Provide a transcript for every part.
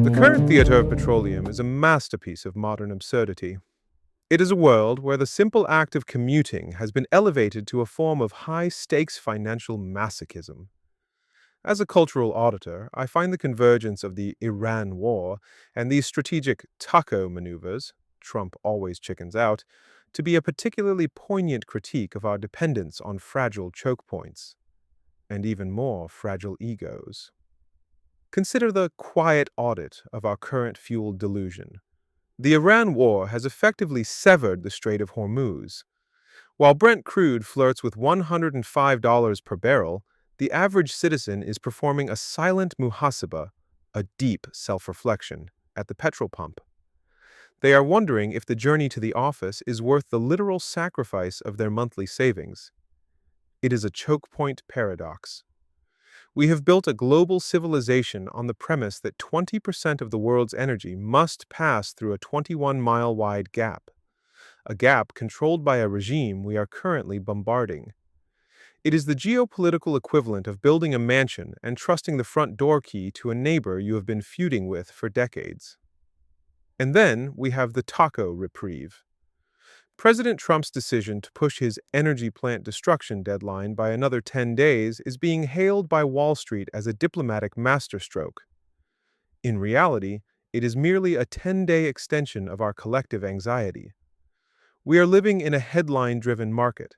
The current theater of petroleum is a masterpiece of modern absurdity. It is a world where the simple act of commuting has been elevated to a form of high-stakes financial masochism. As a cultural auditor, I find the convergence of the Iran war and these strategic taco maneuvers, Trump always chickens out, to be a particularly poignant critique of our dependence on fragile choke points, and even more fragile egos. Consider the quiet audit of our current fuel delusion. The Iran war has effectively severed the Strait of Hormuz. While Brent Crude flirts with $105 per barrel, the average citizen is performing a silent muhasabah, a deep self-reflection, at the petrol pump. They are wondering if the journey to the office is worth the literal sacrifice of their monthly savings. It is a choke point paradox. We have built a global civilization on the premise that 20% of the world's energy must pass through a 21-mile-wide gap, a gap controlled by a regime we are currently bombarding. It is the geopolitical equivalent of building a mansion and trusting the front door key to a neighbor you have been feuding with for decades. And then we have the Taco Reprieve. President Trump's decision to push his energy plant destruction deadline by another 10 days is being hailed by Wall Street as a diplomatic masterstroke. In reality, it is merely a 10-day extension of our collective anxiety. We are living in a headline-driven market,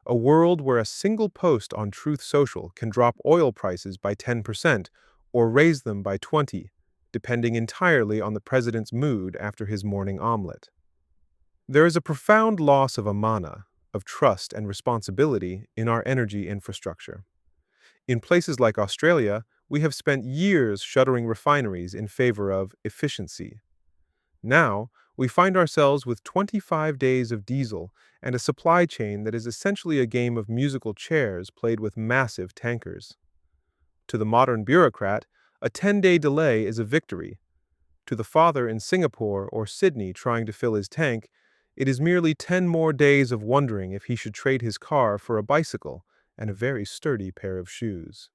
a world where a single post on Truth Social can drop oil prices by 10% or raise them by 20%, depending entirely on the president's mood after his morning omelet. There is a profound loss of Amanah, of trust and responsibility in our energy infrastructure. In places like Australia, we have spent years shuttering refineries in favor of efficiency. Now, we find ourselves with 25 days of diesel and a supply chain that is essentially a game of musical chairs played with massive tankers. To the modern bureaucrat, a 10-day delay is a victory. To the father in Singapore or Sydney trying to fill his tank, it is merely 10 more days of wondering if he should trade his car for a bicycle and a very sturdy pair of shoes.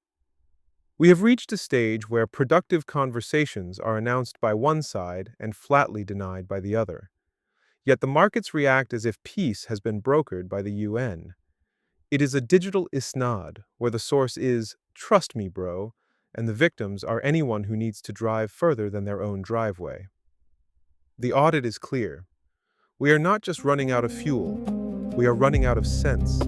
We have reached a stage where productive conversations are announced by one side and flatly denied by the other. Yet the markets react as if peace has been brokered by the UN. It is a digital isnad, where the source is, "Trust me, bro," and the victims are anyone who needs to drive further than their own driveway. The audit is clear. We are not just running out of fuel, we are running out of sense.